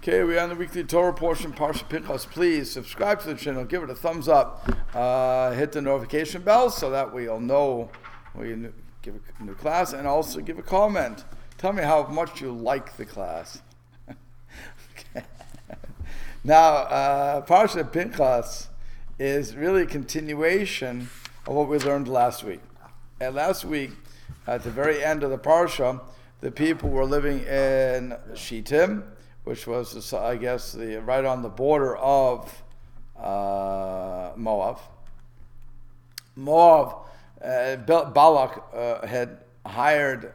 Okay, we're on the weekly Torah portion, Parsha Pinchas. Please subscribe to the channel, give it a thumbs up, hit the notification bell so that we'll know when we give a new class, and also give a comment. Tell me how much you like the class. Okay. Now, Parsha Pinchas is really a continuation of what we learned last week. And last week, at the very end of the Parsha, the people were living in Shittim, which was, I guess, right on the border of Moab. Balak had hired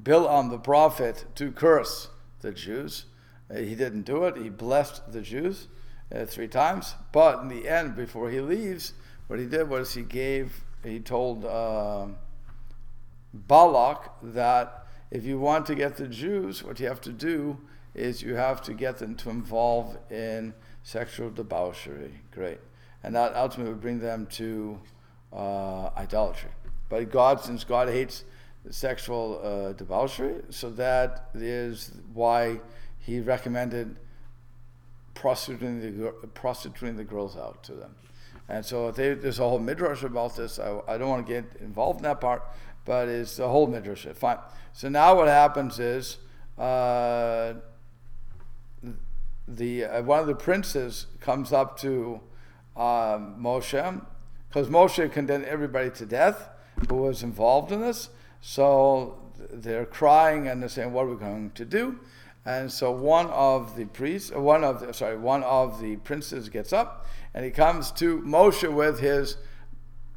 Bilam the prophet to curse the Jews. He didn't do it. He blessed the Jews 3 times. But in the end, before he leaves, what he did was he told Balak that if you want to get the Jews, what you have to do is you have to get them to involve in sexual debauchery. Great. And that ultimately would bring them to idolatry. But since God hates sexual debauchery, so that is why he recommended prostituting the girls out to them. And so there's a whole midrash about this. I don't want to get involved in that part, but it's the whole midrash. Fine. So now what happens is one of the princes comes up to Moshe, because Moshe condemned everybody to death who was involved in this. So they're crying and they're saying, "What are we going to do?" And so one of the princes gets up and he comes to Moshe with his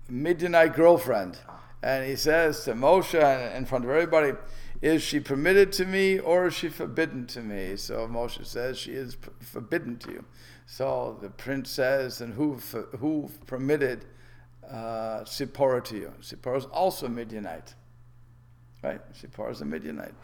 Midianite girlfriend, and he says to Moshe in front of everybody, "Is she permitted to me or is she forbidden to me?" So Moshe says, "She is forbidden to you." So the prince says, "And who permitted Zipporah to you?" Zipporah is also a Midianite, right? Zipporah is a Midianite.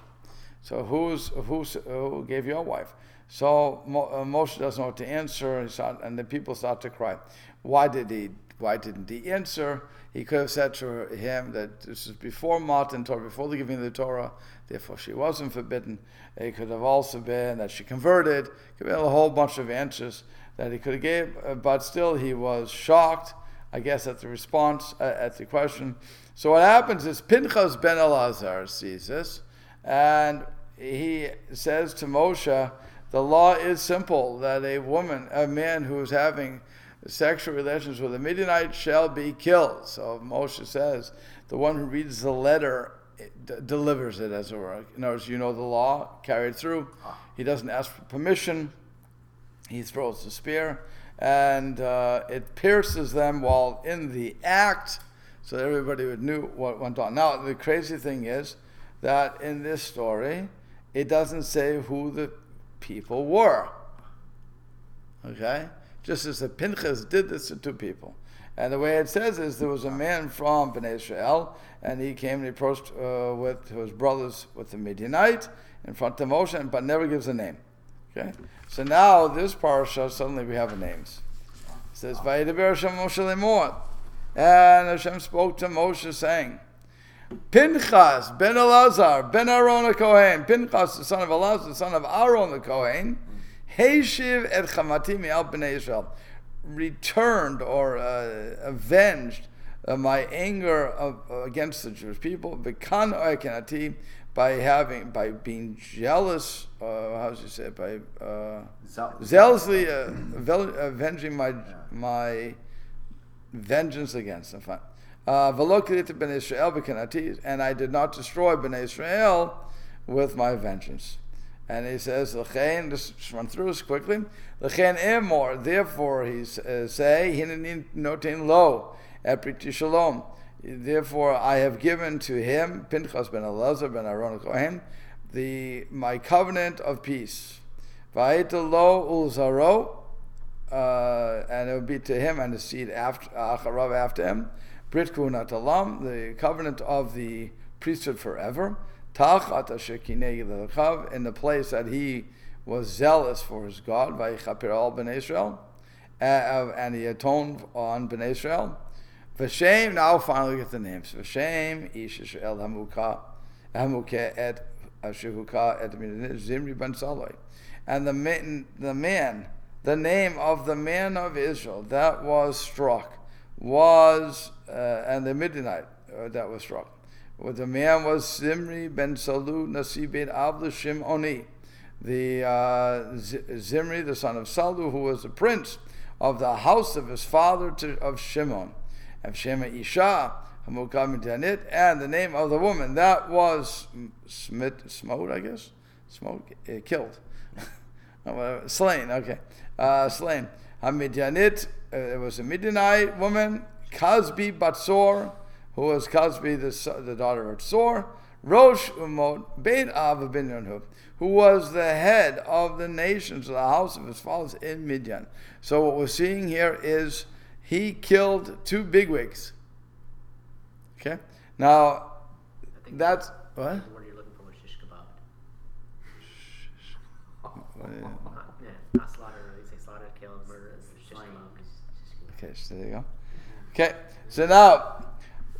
So who gave you a wife? So Moshe doesn't know what to answer, and the people start to cry. Why didn't he answer? He could have said to him that this is before Matan Torah, before the giving of the Torah, therefore she wasn't forbidden. It could have also been that she converted. It could have been a whole bunch of answers that he could have gave, but still he was shocked, I guess, at the response, at the question. So what happens is Pinchas ben Elazar sees this, and he says to Moshe, the law is simple, that a man who is having sexual relations with a Midianite shall be killed. So Moshe says, the one who reads the letter delivers it, as it were. In other words, the law carried through. He doesn't ask for permission. He throws the spear, and it pierces them while in the act, so that everybody knew what went on. Now, the crazy thing is that in this story, it doesn't say who the people were. Okay? Just as the Pinchas did this to 2 people. And the way it says is there was a man from Bnei Israel, and he came and he approached with his brothers with the Midianite in front of Moshe, but never gives a name. Okay? So now this parsha, suddenly we have names. It says, Vayidaber Hashem Moshe lemor. And Hashem spoke to Moshe saying, Pinchas ben Elazar ben Aaron the Kohen, Pinchas the son of Elazar the son of Aaron the Kohen, Heishiv et chamati mi'al b'nei Israel, returned or avenged my anger against the Jewish people, v'kan oikenati, by being jealous, how does you say it? By zealously avenging my vengeance against them. And I did not destroy Bnei Israel with my vengeance. And he says, just run through this quickly. Therefore, he say, Hineni noten lo, epriti shalom. Therefore, I have given to him, Pinchas ben Elazar ben Aaron Kohen, my covenant of peace. Va'ita lo ulzaro, and it will be to him and the seed after him. Brit Kunat Olam, the covenant of the priesthood forever. Tachat Ashekinei L'Chav, in the place that he was zealous for his God. Vayichaper al Bnei Israel, and he atoned on Bnei Israel. V'shem, now finally get the names. V'shem Ish Yisrael Hamukeh et Ashehuka et Zimri ben Saloi. And the name of the man of Israel that was struck was, and the Midianite that was struck. Well, the man was Zimri ben Salu Nasi ben Avla Shimoni. The Zimri, the son of Salu, who was the prince of the house of his father of Shimon. And Shema Isha, Hamukah Midianit, and the name of the woman that was smote, I guess? Killed. Slain, okay. Slain. Hamidianit, it was a Midianite woman, Kazbi Batsor, who was Kazbi, the daughter of Tsor, Rosh Umot, Beit Av Binyanhu, who was the head of the nations of the house of his fathers in Midian. So what we're seeing here is he killed 2 bigwigs. Okay? Now, that's... What? The word you're looking for was shish kebab. Not slaughter. They say slaughter, kill, murder. Shish kebab. Okay, so there you go. Okay, so now,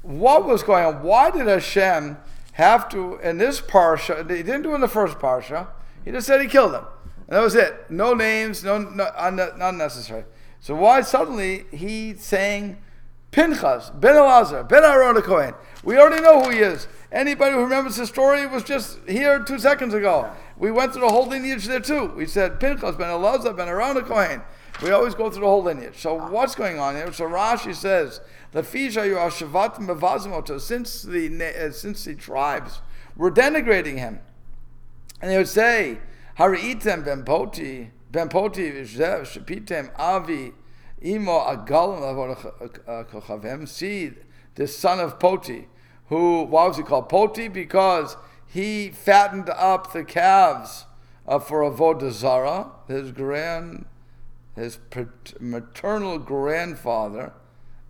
what was going on? Why did Hashem have to, in this parsha, he didn't do it in the first parsha, he just said he killed them. And that was it. No names, not necessary. So why suddenly he's saying Pinchas, Ben Elazar, Ben Aaron the Kohen? We already know who he is. Anybody who remembers the story was just here 2 seconds ago. Yeah. We went through the whole lineage there too. We said Pinchas, Ben Elazar, Ben Aaron the Kohen. We always go through the whole lineage. So what's going on here? So Rashi says, since the tribes were denigrating him, and they would say, Hari'item ben Poti v'zeh shapitem avi imo agalim kochavem. See, the son of Poti, who, why was he called Poti? Because he fattened up the calves for Avodah Zarah. His maternal grandfather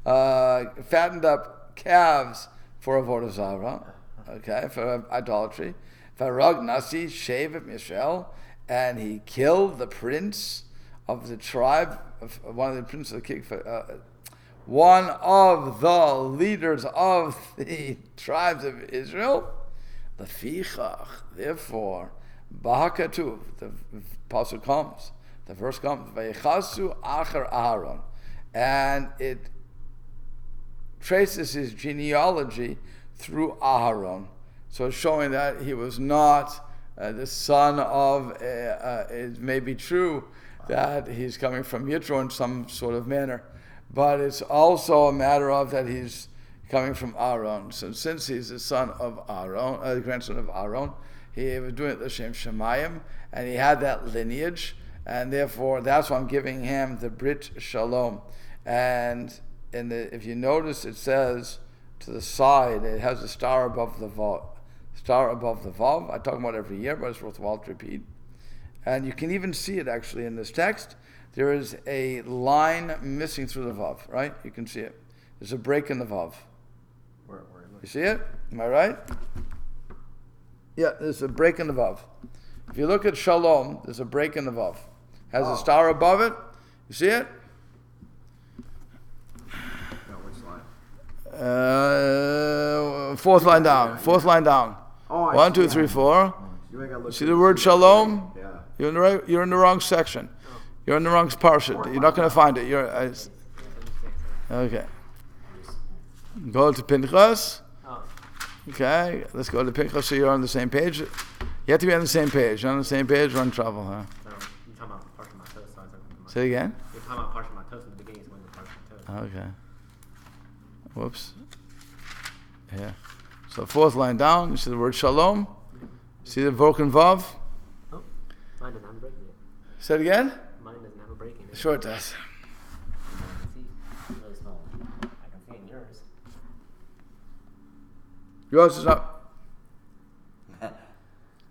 fattened up calves for Avodah Zarah, okay, for idolatry. Farag Nasi Shevet Mishel, and he killed the prince of the tribe, one of the princes of the one of the leaders of the tribes of Israel. Lefichach, therefore, Bahakatuv, the pasuk comes. The verse comes, Vayechasu Acher Aharon, and it traces his genealogy through Aharon. So it's showing that he was not the son of, it may be true that he's coming from Yitro in some sort of manner, but it's also a matter of that he's coming from Aaron. So since he's the son of Aaron, the grandson of Aaron, he was doing it L'Shem Shemayim, and he had that lineage, and therefore that's why I'm giving him the Brit Shalom. And if you notice, it says to the side, it has a star above the vav. Star above the vav. I talk about it every year, but it's worthwhile to repeat. And you can even see it actually in this text. There is a line missing through the vav, right? You can see it. There's a break in the vav. You see it? Am I right? Yeah, there's a break in the vav. If you look at Shalom, there's a break in the vav. Has a star above it. You see it? No, which line? Fourth line down. Fourth line down. Oh, 1, 2, 3, 4. See the word Shalom? Yeah. You're in the wrong section. You're in the wrong parsha. You're not going to find it. Okay. Go to Pinchas. Okay, let's go to Pinchas so you're on the same page. You have to be on the same page. You're on the same page, we're in trouble, huh? No, you're talking about Parsha Matos. Say it again? You're talking about Parsha Matos in the beginning, so when the Parsha Matos. Okay. Whoops. Yeah. So fourth line down, you see the word Shalom. See the broken Vav? Oh, mine doesn't have a break in it. Say it again? Mine doesn't have a break in it. Sure it does. Really small. I can see it in yours. Yours is up.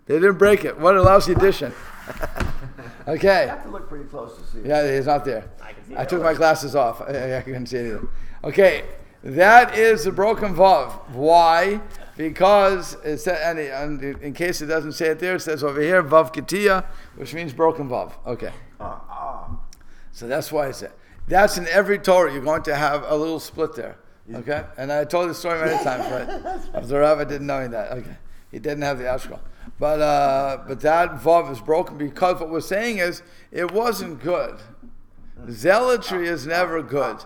They didn't break it. What a lousy addition. Okay. You have to look pretty close to see it. Yeah, it's not there. I can see I it. took my glasses off. I couldn't see anything. Okay, that is the broken Vav. Why? Because it said, and in case it doesn't say it there, it says over here, Vav Ketia, which means broken Vav. Okay. So that's why it's there. That's in every Torah. You're going to have a little split there. Okay? And I told the story many times, right? Of the Rav didn't know that. Okay. He didn't have the Ashkel. But that vav is broken because what we're saying is it wasn't good. Zealotry is never good.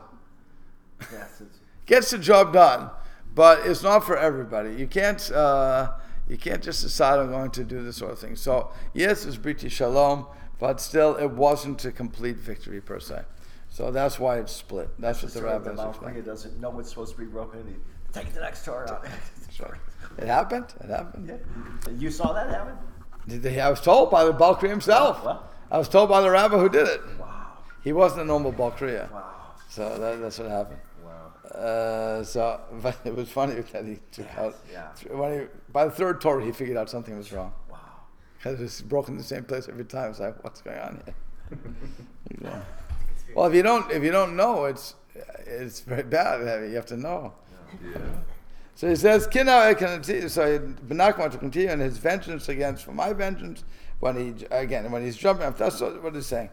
Yes, Gets the job done, but it's not for everybody. You can't just decide I'm going to do this sort of thing. So yes, it's Briti Shalom, but still it wasn't a complete victory per se. So that's why it's split. That's what the rabbis explain. He doesn't know what's supposed to be broken. He take the next Torah out. Right. It happened. Yeah. You saw that happen? I was told by the Balkri himself. What? I was told by the rabbi who did it. Wow. He wasn't a normal Balkriya. Wow. So that's what happened. Wow. But it was funny that he took out. Yeah. By the third Torah, he figured out something was wrong. Wow. Because it's broken in the same place every time. It's like, what's going on here? Yeah. Well, if you don't know, it's very bad. You have to know. Yeah. So he says, so Benachman to continue in his vengeance for my vengeance when he's jumping up. That's what he's saying.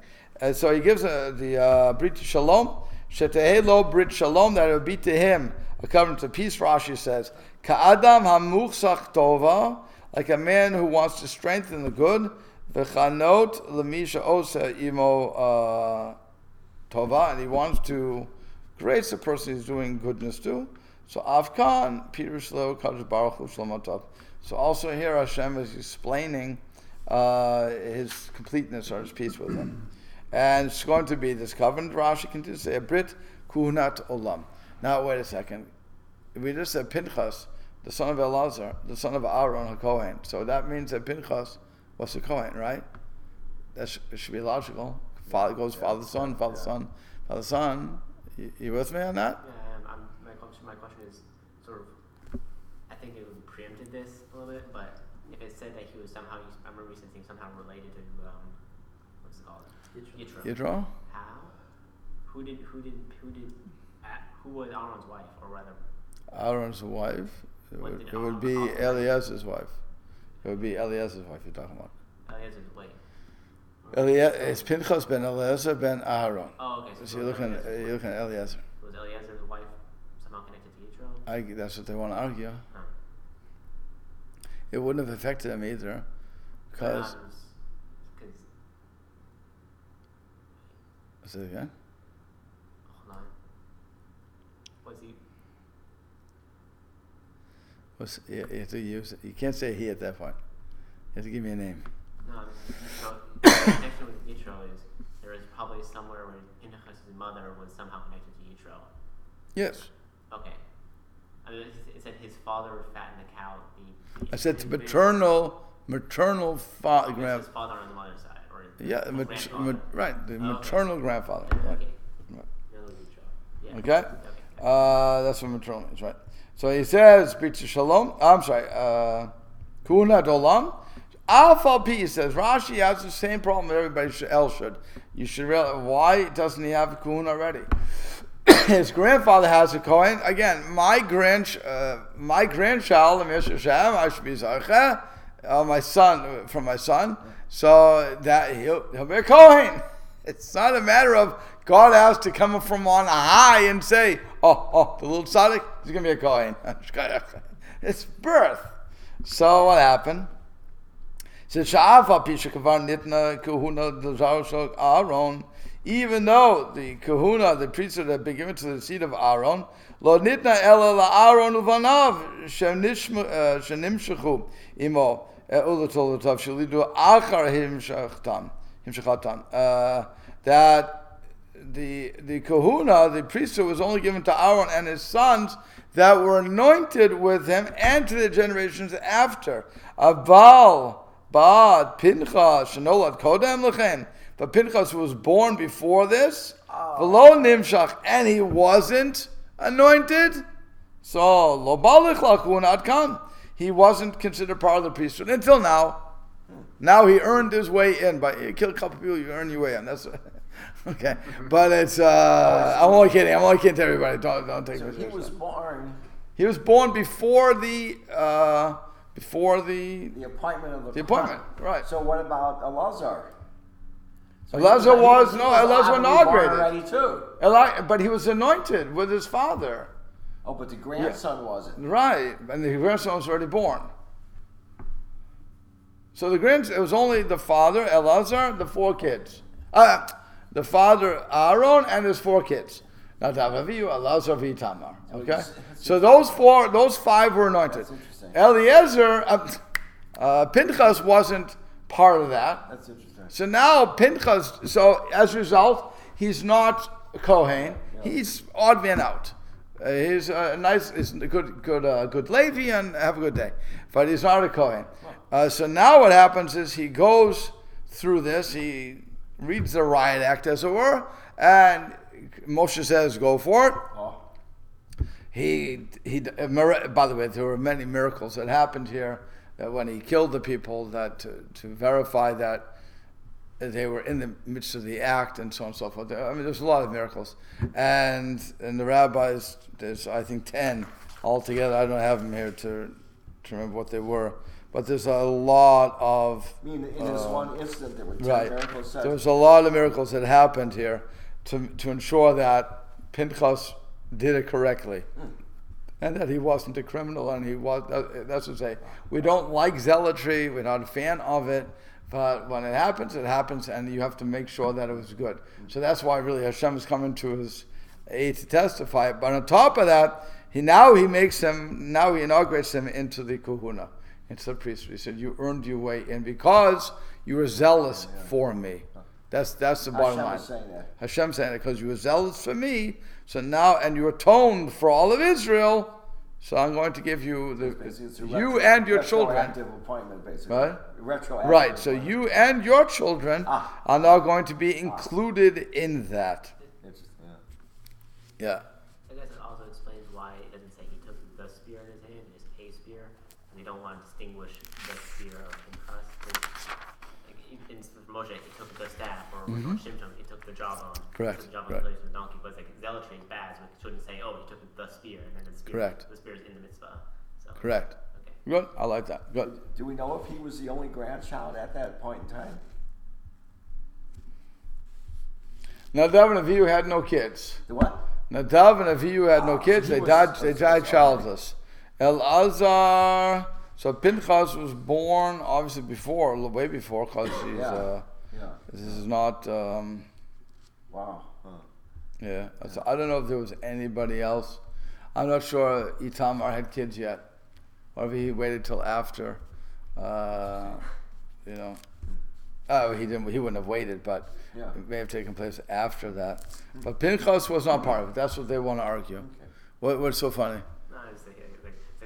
So he gives the Brit Shalom, Shetehelo Brit Shalom, that it would be to him a covenant of peace. Rashi says, Ka'adam hamuchsach tova, like a man who wants to strengthen the good, v'chanot lemisha osa imo tova, and he wants to grace the person he's doing goodness to. So Avkan, Pirush Lo, Kadosh Baruch Hu Shlomotov. So also here Hashem is explaining his completeness or his peace with him. And it's going to be this covenant, Rashi continues to say, a Brit Kuhunat Olam. Now wait a second. We just said Pinchas, the son of Elazar, the son of Aaron HaKohen. So that means that Pinchas was a Kohen, right? It should be logical. Father goes father, son, father, son, father, son. You with me on that? Yeah. My question is sort of, I think it preempted this a little bit, but if it said that he was somehow, I remember recently saying somehow related to, what's it called? Yitro? How? Who was Aaron's wife, or rather? Aaron's wife? It would be Eliezer's wife. It would be Eliezer's wife you're talking about. Eliezer's wife. It's Pinchas ben Eliezer ben Aaron. Oh, okay. So you're looking at Eliezer. Was Eliezer's wife somehow connected to Yitro? That's what they want to argue. Huh. It wouldn't have affected them either, because. Say it again. Hold on. You have to use it. You can't say he at that point. You have to give me a name. No, the connection with Yitro is there is probably somewhere where Pinchas' mother was somehow connected to Yitro. Yes. Okay. I mean, it said his father fattened the cow. I said maternal father. His father on the mother's side, or right, the maternal grandfather. Right. Okay. Right. Yeah. Okay. That's what maternal is, right? So he says, "B'tzu Shalom." I'm sorry, Kuna Dolam. Alpha P says Rashi has the same problem that everybody else should. You should realize, why doesn't he have a Kuna already? His grandfather has a Kohen. Again, my grandchild, I should be Zaycha, my son, from my son, so that he'll be a Kohen. It's not a matter of God has to come from on high and say, the little tzaddik, he's going to be a Kohen. It's birth. So what happened? Even though the kahuna, the priesthood, had been given to the seed of Aaron, lo nitna ela la'Aaron uvanav shenimshechu imo ulatolatav shelidu achar himshachatan. That the kahuna, the priesthood, was only given to Aaron and his sons that were anointed with him, and to the generations after. Aval Ba'ad Pinchas shenolad kodem lechen. But Pinchas was born before this, v'lo nimshach, and he wasn't anointed. So lo balich lakun come. He wasn't considered part of the priesthood until now. Now he earned his way in. But you kill a couple people, you earn your way in. That's okay. But it's I'm only kidding. I'm only kidding to everybody. Don't take me seriously. He was born before the appointment of the appointment, right? So what about Elazar? Elazar was inaugurated. Already too. But he was anointed with his father. Oh, but the grandson wasn't. Right, and the grandson was already born. So it was only the father, Elazar, the 4 kids. The father, Aaron, and his 4 kids. Nadav, Avihu, Elazar, V'itamar. Okay? So those 5 were anointed. That's interesting. Eliezer, Pinchas wasn't part of that. That's interesting. So now Pinchas, so as a result, he's not a Kohen. Yeah. He's odd man out. He's he's a good Levi, and have a good day. But he's not a Kohen. So now what happens is he goes through this. He reads the riot act, as it were, and Moshe says, "Go for it." Oh. By the way, there were many miracles that happened here when he killed the people, that to verify that they were in the midst of the act, and so on and so forth. I mean, there's a lot of miracles, and the rabbis, there's I think 10 altogether. I don't have them here to remember what they were, but there's a lot of. I mean, in this one incident, there were 10 right. miracles. There was a lot of miracles that happened here to ensure that Pinchas did it correctly. And that he wasn't a criminal, and he was. That's to say, we don't like zealotry. We're not a fan of it, but when it happens, and you have to make sure that it was good. So that's why really Hashem is coming to his aid to testify. But on top of that, he inaugurates him into the kahuna, into the priesthood. He said, "You earned your way in because you were zealous for me." That's the bottom line. Hashem saying that because you were zealous for me. So now, and you atoned for all of Israel, so I'm going to give you you and your children. Retroactive appointment, basically. Right? Retroactive Right. So appointment. you and your children are now going to be included in that. Yeah. I guess it also explains why it doesn't say he took the spear in his hand, just a spear, and they don't want to distinguish the spear of Pinchas. Like in Moshe, he took the staff, or Shimshon, he took the jawbone. Correct. The jawbone related to the donkey, but it's like zealotry is bad, so it shouldn't say, "Oh, he took the spear," and then the spear. Correct. The spear is in the mitzvah. So. Correct. Okay. Good. I like that. Good. Do we know if he was the only grandchild at that point in time? Nadav and Avihu had no kids. The what? Nadav and Avihu had no kids. he They was- died childless. Elazar. So Pinchas was born obviously way before, because he's. Yeah. This is not. Wow. Huh. Yeah. So I don't know if there was anybody else. I'm not sure Itamar had kids yet, or if he waited till after. He didn't. He wouldn't have waited, but it may have taken place after that. But Pinchas was not part of it. That's what they want to argue. Okay. What's so funny? No, it's like,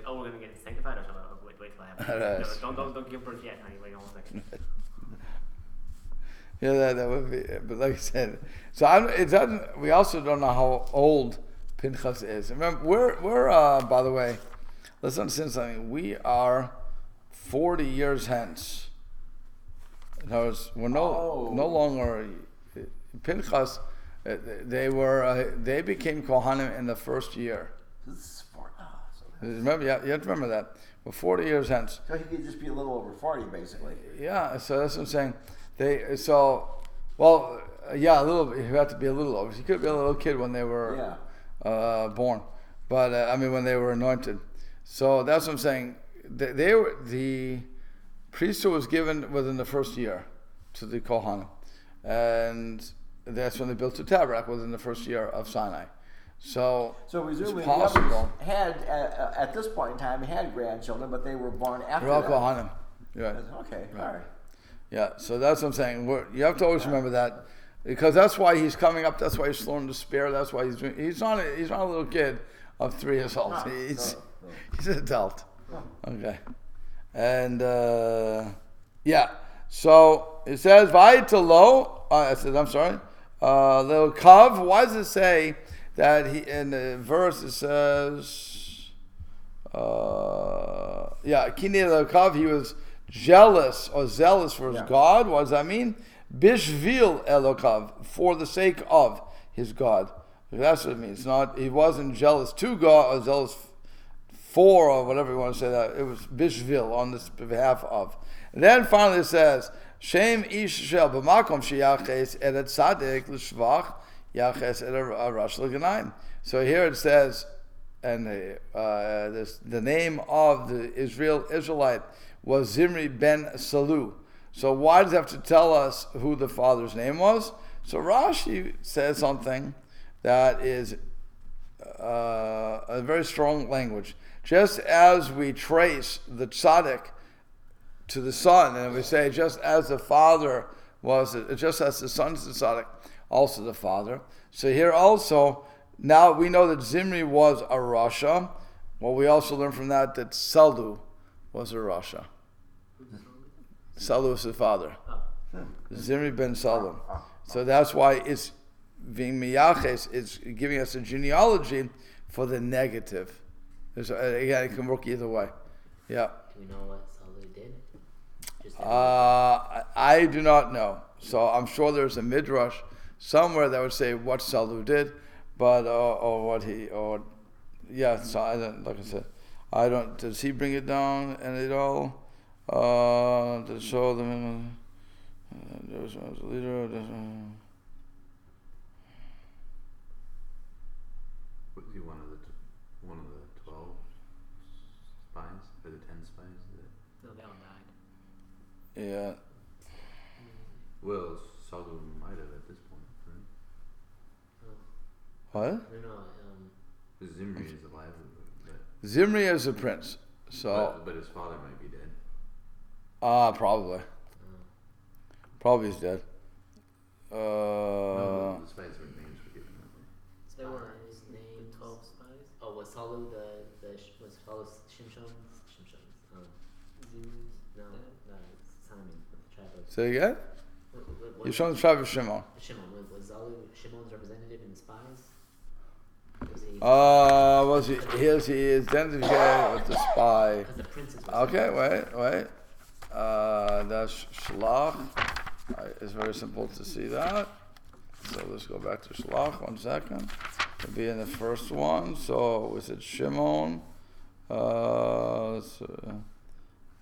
oh, we're gonna get sanctified, or something. Oh, wait till I have. Yes. Don't give birth yet, honey. Wait 1 second. Yeah, that would be. But like I said, so it doesn't. We also don't know how old Pinchas is. Remember, we're by the way, let's understand something. We are 40 years hence. In other words, we're no longer Pinchas. They became Kohanim in the first year. Remember, you have to remember that. We're 40 years hence. So he could just be a little over 40, basically. Yeah, so that's what I'm saying. A little. He had to be a little over. He could be a little kid when they were born, but when they were anointed. So that's what I'm saying. The priesthood was given within the first year to the Kohanim, and that's when they built the tabernacle within the first year of Sinai. So presumably it's possible. The others had at this point in time had grandchildren, but they were born after They're all that. Kohanim. Right. Okay. Right. All right. Yeah. So that's what I'm saying. You have to always remember that, because that's why he's coming up. That's why he's throwing the spear. That's why he's not a little kid of 3 years old. He's an adult. Okay. And so it says Vayitalo. I'm sorry. Little Kav. Why does it say that in the verse it says Kini Kav, he was jealous or zealous for his God? What does that mean? Bishvil Elokav, for the sake of his God. That's what it means. He wasn't jealous to God or zealous for, or whatever you want to say that. It was Bishvil, on this behalf of. And then finally it says, Shem ish shel b'makom sheyaches et tzadik l'shvach yaches et arash l'ganayim. So here it says, and the name of the Israelite was Zimri ben Salu. So why does it have to tell us who the father's name was? So Rashi says something that is a very strong language. Just as we trace the tzaddik to the son, and we say just as the father was, just as the son is the tzaddik, also the father. So here also, now we know that Zimri was a Rasha. Well, we also learn from that Salu was a Rasha. Salu is his father. Zimri ben Salu. So that's why it's being miyaches, it's giving us a genealogy for the negative. Again, it can work either way. Yeah. Do we know what Salu did? I do not know. So I'm sure there's a midrash somewhere that would say what Salu did, but or what he yeah. So I don't, like I said, I don't. Does he bring it down and it all to show them? There was a leader. Was he one of the 12 spies, or the 10 spies? No, that one died. Yeah. Well, Salu might have at this point, right? What? No. Because Zimri is alive, but Zimri is a prince. So. But his father might be dead. Probably. Probably he's dead. No, the spies were names were given. So they were his name 12 spies. Oh, was Salu was Salu Shimshon's? Zimri's? No, it's Simon with the tribe of. Say again? You're showing the tribe of Shimon. Shimon was Salu Shimon's representative in spies? Was he? He is identified with the spy. Because the princes were Okay, wait. That's Shlach. It's very simple to see that. So let's go back to Shlach. 1 second. It'll be in the first one. So was it Shimon? Lamate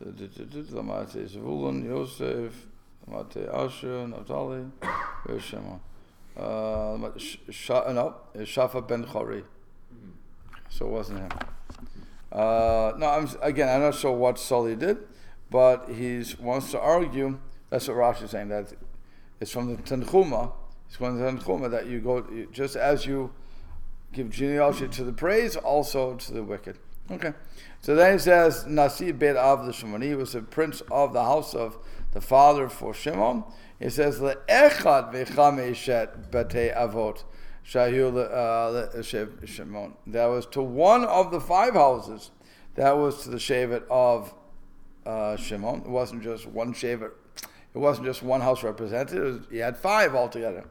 Zvulun, Yosef, Lamate Asher, Naphtali. Where's Shimon? No, it's Shafa ben Chori. So it wasn't him. No, I'm not sure what Sully did, but he wants to argue. That's what Rashi is saying, that it's from the Tanchuma. It's from the Tanchuma that you go, just as you give genealogy to the praise, also to the wicked. Okay. So then he says, Nasi Beit Av the Shimon. He was a prince of the house of the father for Shimon. He says, Le'echad v'chameshet batei avot shayu Shimon. That was to one of the 5 houses. That was to the shevet of Shimon. It wasn't just one shevet. It wasn't just one house represented. He had 5 altogether.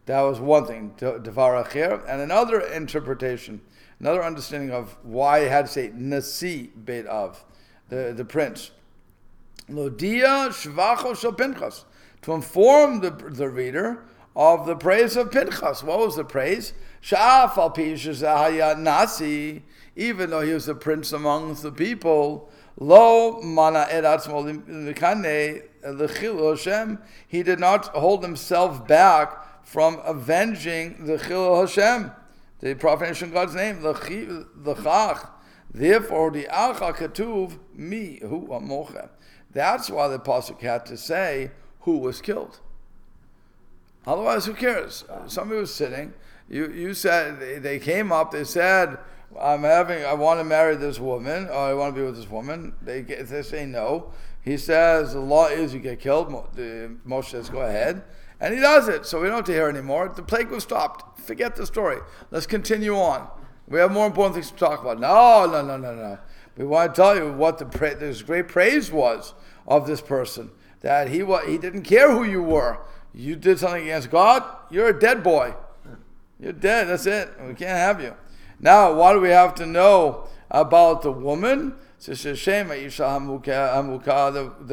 That was one thing, Devar Acher. And another interpretation, another understanding of why he had to say Nasi Beit Av, the prince. Lodia Shvacho Shel Pinchas, to inform the reader of the praise of Pinchas. What was the praise? Sha'af al pi shezahaya Nasi, even though he was a prince amongst the people, Lo mana eratzmo l'kane l'chil Hashem. He did not hold himself back from avenging the Chil Hashem, the profanation of God's name, l'chach. Therefore, the acha ketuv mi hu amocha. That's why the pasuk had to say who was killed. Otherwise, who cares? Somebody was sitting. You said they came up. They said, I want to marry this woman, or I want to be with this woman. They say no. He says the law is you get killed. Moshe says go ahead, and he does it. So we don't have to hear anymore. The plague was stopped. Forget the story. Let's continue on. We have more important things to talk about. No. We want to tell you what this great praise was of this person. That he didn't care who you were. You did something against God, you're a dead boy. You're dead. That's it. We can't have you. Now, what do we have to know about the woman? The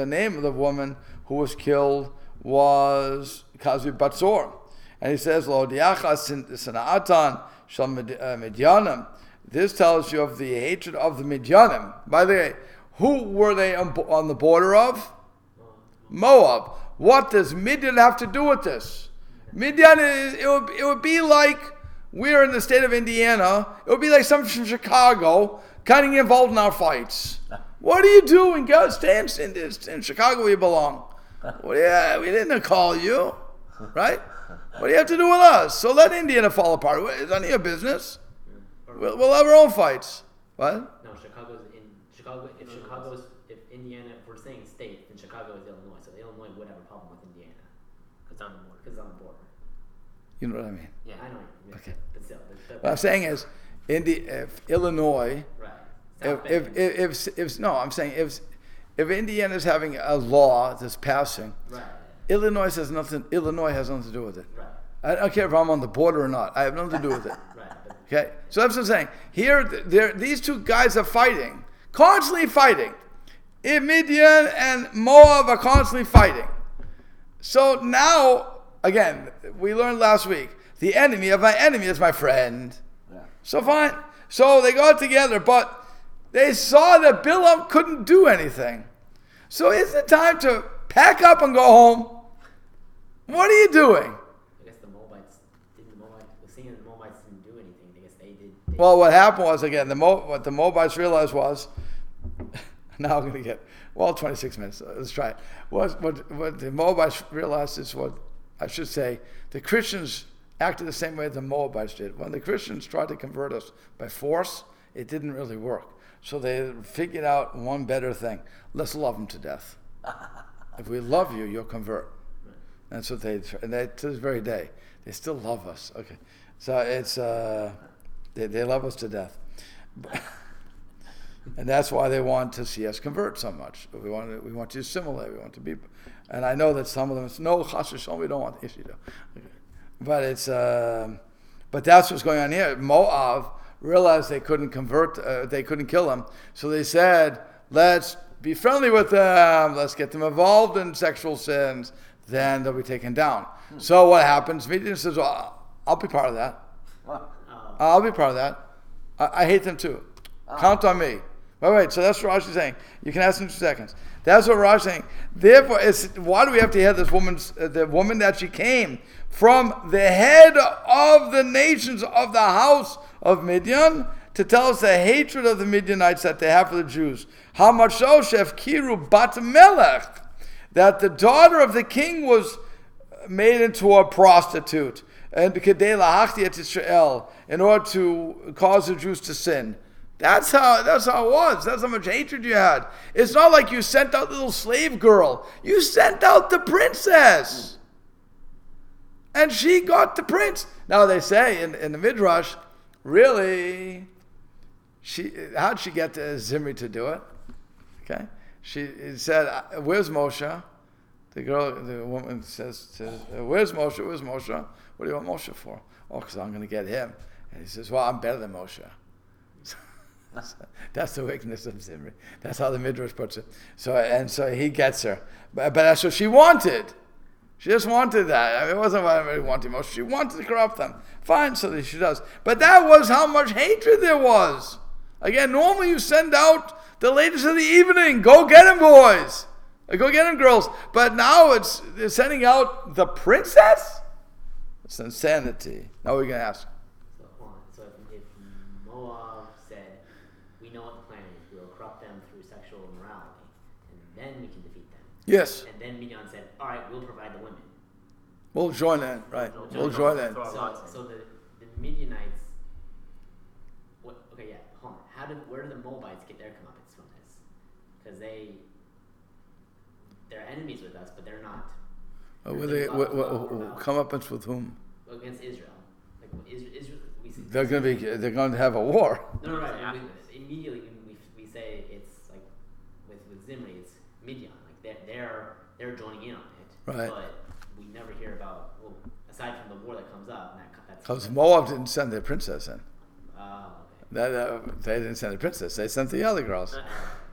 name of the woman who was killed was Kazi Batzor. And he says, Lo diachas sana'atan shal Midyanim. This tells you of the hatred of the Midyanim. By the way, who were they on the border of? Moab. What does Midian have to do with this? Midian, it would be like we're in the state of Indiana. It would be like someone from Chicago getting involved in our fights. What are you doing? Go stay in Chicago where you belong. Well, yeah, we didn't call you, right? What do you have to do with us? So let Indiana fall apart. It's none of your business. We'll have our own fights. What? No, Chicago's in Chicago. If Indiana, if we're saying state, then Chicago is Illinois. So Illinois would have a problem with Indiana because it's on the border. You know what I mean? Yeah, I know. Okay. But still, What I'm saying is, if Illinois, right. I'm saying if Indiana is having a law that's passing, Right. Illinois has nothing to do with it. Right. I don't care if I'm on the border or not. I have nothing to do with it. Right. Okay, so that's what I'm saying. Here, these two guys are fighting, constantly fighting. Midian and Moab are constantly fighting. So now, again, we learned last week, the enemy of my enemy is my friend. Yeah. So fine. So they got together, but they saw that Bilam couldn't do anything. So is it time to pack up and go home? What are you doing? I guess the Moabites didn't do anything. I guess they did. Well, what happened was, again, what the Moabites realized was, now I'm going to get, 26 minutes, let's try it. What the Moabites realized is what, I should say, the Christians acted the same way the Moabites did. When the Christians tried to convert us by force, it didn't really work. So they figured out one better thing. Let's love them to death. If we love you, you'll convert. That's what to this very day, they still love us. Okay, so it's they love us to death, and that's why they want to see us convert so much. We want to assimilate. We want to be, and I know that some of them say, no, chas v'shalom, we don't want this. But it's but that's what's going on here. Moab realized they couldn't convert, they couldn't kill them, so they said, let's be friendly with them. Let's get them involved in sexual sins. Then they'll be taken down. So what happens? Midian says, well, I'll be part of that. I'll be part of that. I hate them too. Count on me. Wait. So that's what Rashi's saying. You can ask in 2 seconds. That's what Rashi's saying. Therefore, why do we have to hear this the woman that she came from the head of the nations of the house of Midian to tell us the hatred of the Midianites that they have for the Jews? How much so, Shef Kiru Bat Melech, that the daughter of the king was made into a prostitute, and Israel, in order to cause the Jews to sin. That's how it was. That's how much hatred you had. It's not like you sent out the little slave girl. You sent out the princess, and she got the prince. Now they say in the Midrash, really, how'd she get Zimri to do it? Okay. She said, where's Moshe? The woman says, where's Moshe? Where's Moshe? What do you want Moshe for? Oh, because I'm going to get him. And he says, well, I'm better than Moshe. That's the weakness of Zimri. That's how the Midrash puts it. So he gets her. But that's what she wanted. She just wanted that. I mean, it wasn't what everybody wanted Moshe. She wanted to corrupt them. Fine, so she does. But that was how much hatred there was. Again, normally you send out the ladies of the evening. Go get him, boys. Go get him, girls. But now they're sending out the princess? It's insanity. Now we're going to ask. So hold on. So if Moab said, we know what the plan is. We will corrupt them through sexual immorality, and then we can defeat them. Yes. And then Midian said, all right, we'll provide the women. We'll join in, right? We'll join in. So the Midianites, hold on. Where do the Moabites get their comeuppance from this? Because they're enemies with us, but they're not. Comeuppance with whom? Against Israel. Israel. They're going to have a war. No, right. Immediately we say it's like with Zimri, it's Midian. Like they're joining in on it. Right. But we never hear about, aside from the war that comes up. Because Moab didn't send their princess in. Okay. They didn't send the princess. They sent the other girls.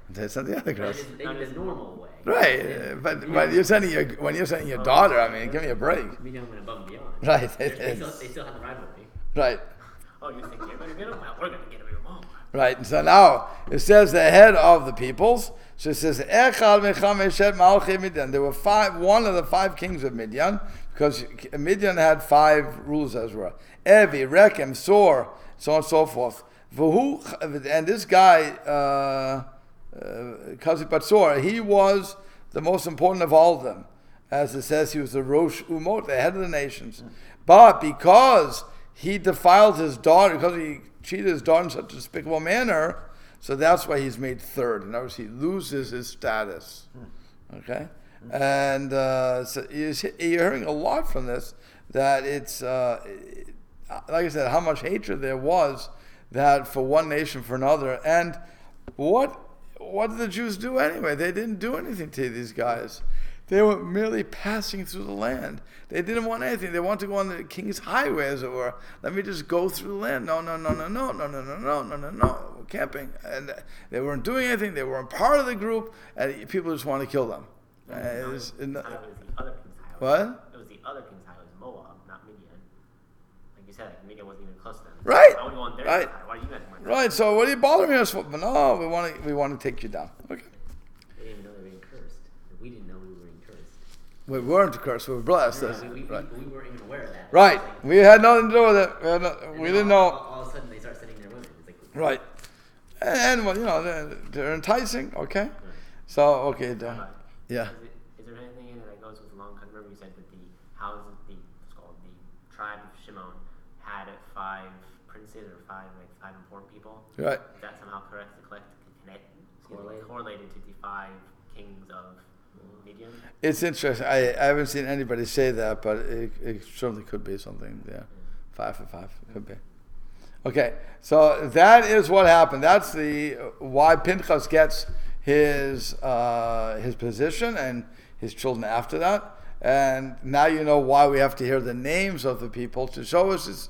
They sent the other girls. They did the normal way. Right, but you're sending your daughter. I mean, give me a break. Midian went above and beyond. Right. They still have the rivalry. Right. Oh, you think you're going to get them? Well, we're going to get them even more. Right. And so now it says the head of the peoples. So it says Echad Mechameshet Malchei Midian. There were one of the 5 kings of Midian, because Midian had 5 rulers as well. Evi, Rechem, Sor, so on and so forth. And this guy Batzor, he was the most important of all of them. As it says, he was the Rosh Umot, the head of the nations. But because he defiled his daughter, because he cheated his daughter in such a despicable manner, so that's why he's made third. In other words, he loses his status. Okay? And so you're hearing a lot from this, that it's, like I said, how much hatred there was that for one nation for another. And what did the Jews do anyway? They didn't do anything to these guys. They were merely passing through the land. They didn't want anything. They wanted to go on the king's highway, as it were. Let me just go through the land. No. We're camping. And they weren't doing anything. They weren't part of the group. And people just wanted to kill them. It was the other king's highway. What? It was the other king's highway. It was Moab, not Midian. Like you said, Midian wasn't even close to them. Right. I would go on their Right. side. Why are you guys going Right. So what are you bothering us for? But no, we want to take you down. Okay. They didn't even know they were being cursed. We didn't know we were being cursed. We weren't cursed. We were blessed. We weren't even aware of that. Right. Like, We had nothing to do with it. We and didn't then know. All of a sudden, they start sending their women. It's like, Right. And well, they're enticing. Okay. So okay. Yeah. Is there anything in it that goes with long? I remember you said that the tribe of Shimon had 5 princes or 5 important people. Right. Is that somehow correct? Correlated to the 5 kings of Midian? It's interesting. I haven't seen anybody say that, but it certainly could be something. Yeah. 5 for 5 could be. Okay. So that is what happened. That's why Pinchas gets his position and his children after that. And now you know why we have to hear the names of the people to show us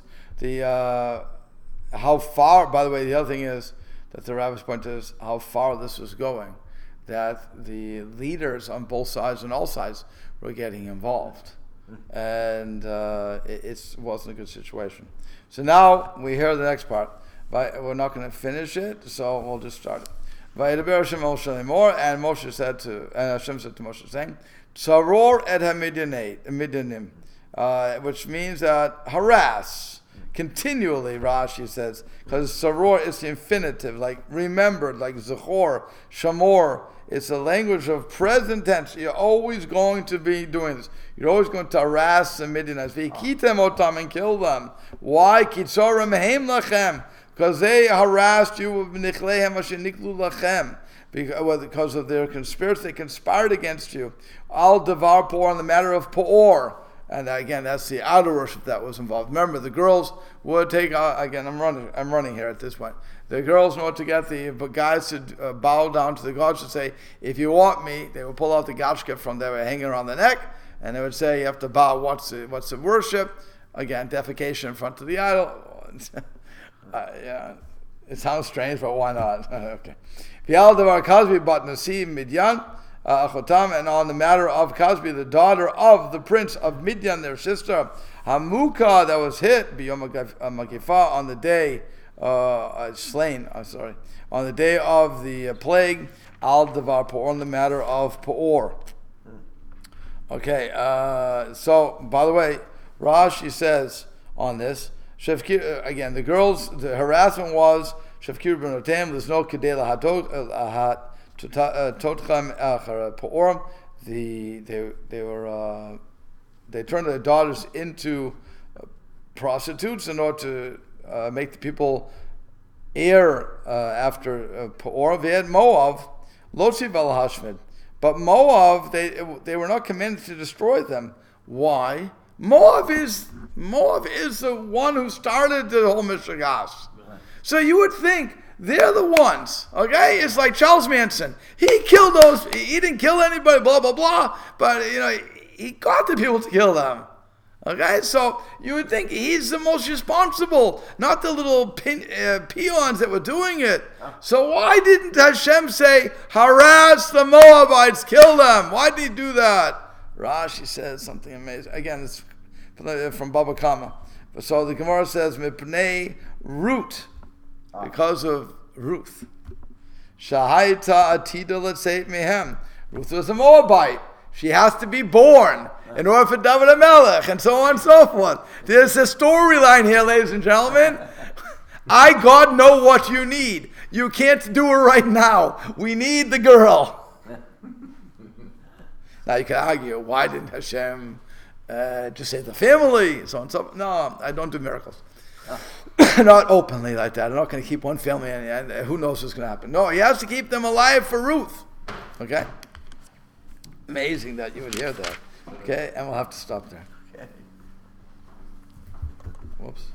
how far. By the way, the other thing is that the rabbi's point is how far this was going, that the leaders on both sides and all sides were getting involved, and it wasn't a good situation. So now we hear the next part, but we're not going to finish it, so we'll just start it. And Moshe said to, and Hashem said to Moshe, saying, Tzaror et ha-Midianim, which means that harass continually. Rashi says, because Tzaror is the infinitive, like remembered, like Zechor, Shamor. It's a language of present tense. You're always going to be doing this. You're always going to harass the Midianites. V'hikitem otam, and kill them. Why? Kitzorim heim lachem. Because they harassed you with nichlehem asher niklu lachem. Because of their conspiracy, they conspired against you. Al devar por, on the matter of Peor. And again, that's the idol worship that was involved. Remember, the girls would take, again, I'm running here at this point. The girls know to get the guys to bow down to the gods and say, if you want me, they would pull out the gashka from there, hanging around the neck, and they would say, you have to bow, what's the worship? Again, defecation in front of the idol. Yeah, it sounds strange, but why not? Okay. And on the matter of Kasbi, the daughter of the prince of Midian, their sister, Hamuka, that was hit, Magifa, on the day, on the day of the plague, Al Devar Peor, on the matter of Peor. Okay, so, by the way, Rashi says on this, again, the girls, the harassment was, Shevkir b'notem, there's no kedei lahat, Totchem Peorim, they turned their daughters into prostitutes in order to make the people err after Peorim. They had Moab, Lotzi vel Hashmid, but Moab they were not commanded to destroy them. Why? Moab is the one who started the whole Mishagas. So you would think they're the ones, okay? It's like Charles Manson. He killed those. He didn't kill anybody, blah, blah, blah. But, he got the people to kill them. Okay? So you would think he's the most responsible, not the little peons that were doing it. So why didn't Hashem say, harass the Moabites, kill them? Why did he do that? Rashi says something amazing. Again, it's from Baba Kama. So the Gemara says, Mipnei root. Because of Ruth. Shahaita atida letzeit mehem. Ruth was a Moabite. She has to be born in order for David HaMelech, and so on and so forth. There's a storyline here, ladies and gentlemen. I, God, know what you need. You can't do her right now. We need the girl. Now you can argue, why didn't Hashem just save the family? So and so. No, I don't do miracles. Not openly like that. I'm not going to keep one family and who knows what's going to happen. No, he has to keep them alive for Ruth. Okay? Amazing that you would hear that. Okay? And we'll have to stop there. Okay. Whoops.